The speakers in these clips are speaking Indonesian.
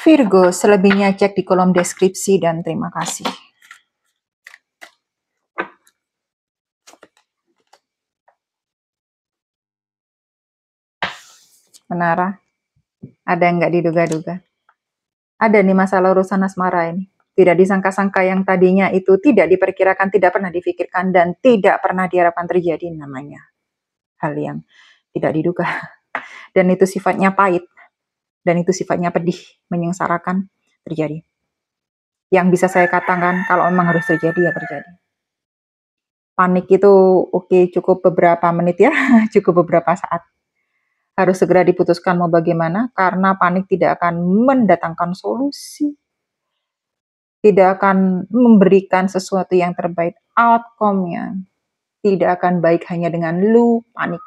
Virgo, selebihnya cek di kolom deskripsi dan terima kasih. Menara, ada yang nggak diduga-duga? Ada nih masalah urusan asmara ini. Tidak disangka-sangka yang tadinya itu tidak diperkirakan, tidak pernah difikirkan, dan tidak pernah diharapkan terjadi namanya. Hal yang tidak diduga. Dan itu sifatnya pahit. Dan itu sifatnya pedih, menyengsarakan, terjadi. Yang bisa saya katakan, kalau memang harus terjadi, ya terjadi. Panik itu oke, cukup beberapa menit ya, cukup beberapa saat. Harus segera diputuskan mau bagaimana, karena panik tidak akan mendatangkan solusi. Tidak akan memberikan sesuatu yang terbaik. Outcome-nya tidak akan baik hanya dengan lu panik.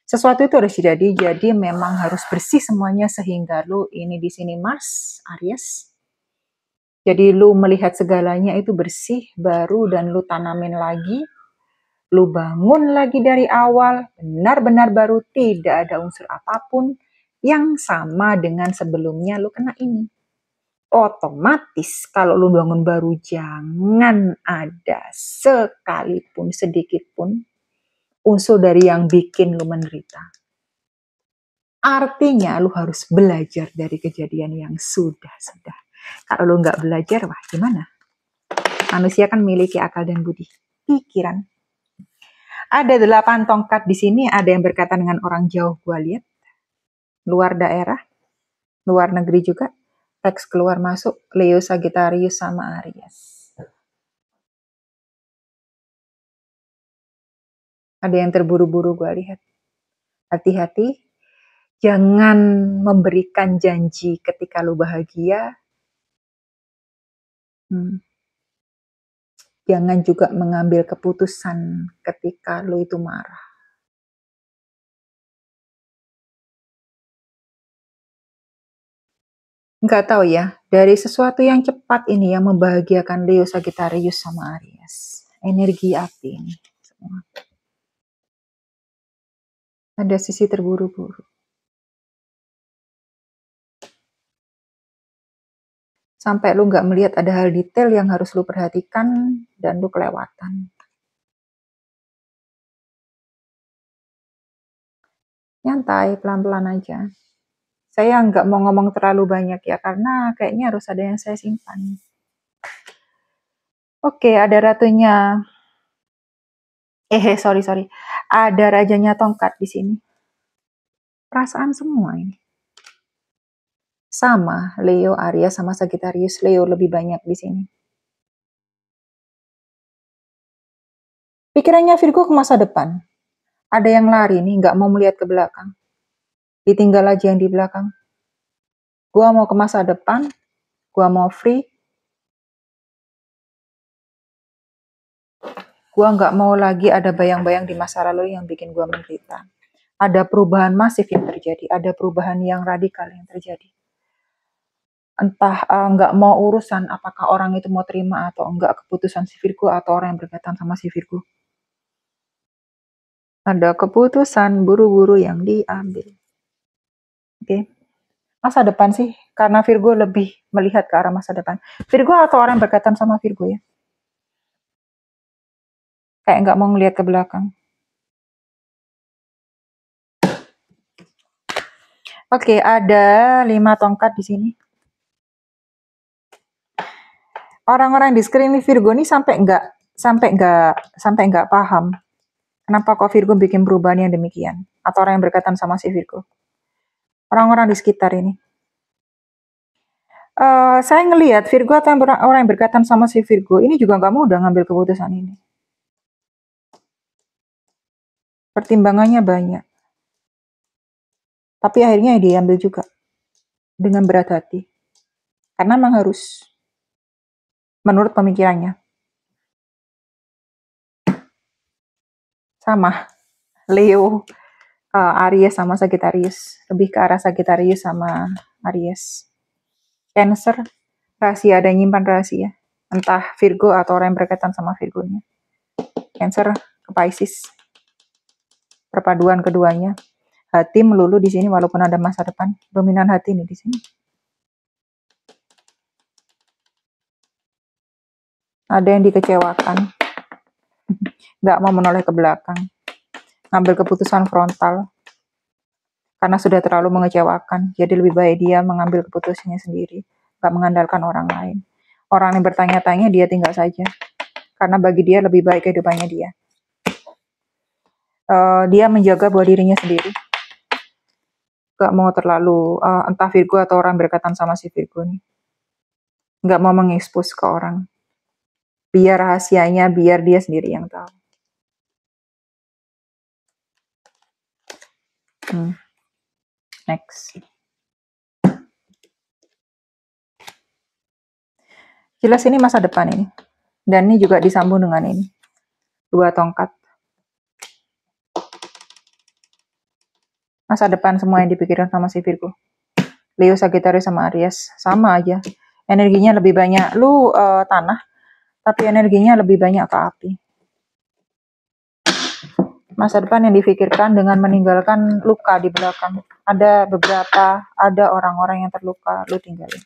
Sesuatu itu harus jadi memang harus bersih semuanya sehingga lu ini di sini Mars, Aries. Jadi lu melihat segalanya itu bersih, baru, dan lu tanamin lagi. Lu bangun lagi dari awal, benar-benar baru, tidak ada unsur apapun yang sama dengan sebelumnya lu kena ini. Otomatis kalau lu bangun baru jangan ada sekalipun sedikit pun unsur dari yang bikin lu menderita. Artinya lu harus belajar dari kejadian yang sudah. Kalau lu nggak belajar, wah gimana? Manusia kan memiliki akal dan budi, pikiran. Ada 8 tongkat di sini, ada yang berkaitan dengan orang jauh, gua lihat. Luar daerah, luar negeri juga. Teks keluar masuk, Leo, Sagittarius, sama Aries. Ada yang terburu-buru gua lihat. Hati-hati, jangan memberikan janji ketika lu bahagia. Jangan juga mengambil keputusan ketika lu itu marah. Nggak tahu ya, dari sesuatu yang cepat ini yang membahagiakan Leo, Sagittarius, sama Aries. Energi api ini semua. Ada sisi terburu-buru. Sampai lu nggak melihat ada hal detail yang harus lu perhatikan dan lu kelewatan. Nyantai, pelan-pelan aja. Saya nggak mau ngomong terlalu banyak ya, karena kayaknya harus ada yang saya simpan. Oke, ada ratunya. Sorry. Ada rajanya tongkat di sini. Perasaan semua ini. Sama, Leo, Aries, sama Sagittarius. Leo lebih banyak di sini. Pikirannya Virgo ke masa depan. Ada yang lari nih, nggak mau melihat ke belakang. Ditinggal aja yang di belakang. Gua mau ke masa depan, gua mau free. Gua nggak mau lagi ada bayang-bayang di masa lalu yang bikin gua menderita. Ada perubahan masif yang terjadi, ada perubahan yang radikal yang terjadi. Entah nggak mau urusan apakah orang itu mau terima atau enggak keputusan si Virgo atau orang yang berkaitan sama si Virgo. Ada keputusan buru-buru yang diambil. Oke. Masa depan sih, karena Virgo lebih melihat ke arah masa depan. Virgo atau orang yang berkaitan sama Virgo ya. Kayak nggak mau ngelihat ke belakang. Oke, ada 5 tongkat di sini. Orang-orang di screen ini Virgo ini sampai nggak paham kenapa kok Virgo bikin perubahan yang demikian, atau orang yang berkaitan sama si Virgo. Orang-orang di sekitar ini. Saya ngelihat Virgo atau orang yang berkaitan sama si Virgo ini juga nggak mudah ngambil keputusan ini. Pertimbangannya banyak. Tapi akhirnya diambil juga dengan berat hati. Karena memang harus menurut pemikirannya. Sama Leo, Aries sama Sagittarius. Lebih ke arah Sagittarius sama Aries. Cancer, rahasia, ada yang nyimpan rahasia. Entah Virgo atau orang yang berkaitan sama Virgonya. Cancer ke Pisces. Perpaduan keduanya. Hati melulu di sini walaupun ada masa depan. Dominan hati nih di sini. Ada yang dikecewakan, nggak mau menoleh ke belakang, ngambil keputusan frontal, karena sudah terlalu mengecewakan. Jadi lebih baik dia mengambil keputusannya sendiri, nggak mengandalkan orang lain. Orang yang bertanya-tanya dia tinggal saja, karena bagi dia lebih baik kehidupannya dia. Dia menjaga buat dirinya sendiri, nggak mau terlalu entah Virgo atau orang berkaitan sama si Virgo nih, nggak mau mengekspos ke orang, biar rahasianya biar dia sendiri yang tahu. Next. Jelas ini masa depan ini. Dan ini juga disambung dengan ini. 2 tongkat. Masa depan semua yang dipikirkan sama si Virgo. Leo, Sagittarius, sama Aries. Sama aja. Energinya lebih banyak. Lu tanah, tapi energinya lebih banyak ke api. Masa depan yang difikirkan dengan meninggalkan luka di belakang. Ada orang-orang yang terluka, lu tinggalin.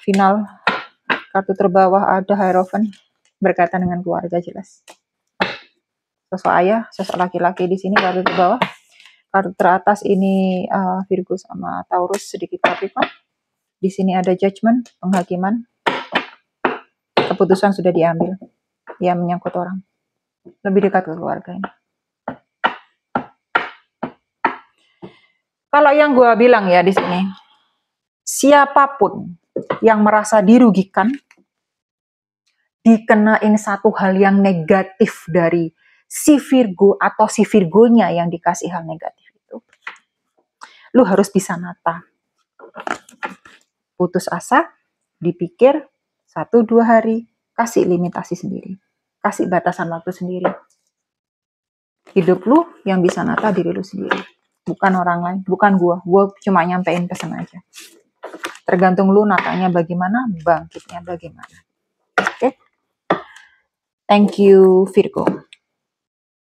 Final. Kartu terbawah ada Hierophant, berkaitan dengan keluarga jelas. Sosok ayah, sosok laki-laki di sini kartu terbawah. Kartu teratas ini Virgo sama Taurus, sedikit Capricorn. Di sini ada Judgment, penghakiman. Keputusan sudah diambil. Ya, menyangkut orang. Lebih dekat ke keluarga ini. Kalau yang gue bilang ya di sini, siapapun yang merasa dirugikan, dikenain satu hal yang negatif dari si Virgo atau si Virgonya yang dikasih hal negatif itu, lu harus bisa nata. Putus asa, dipikir 1-2 hari, kasih limitasi sendiri, kasih batasan waktu sendiri. Hidup lu yang bisa nata diri lu sendiri, bukan orang lain, bukan gua cuma nyampein pesan aja. Tergantung lu natanya bagaimana, bangkitnya bagaimana. Oke? Thank you Virgo.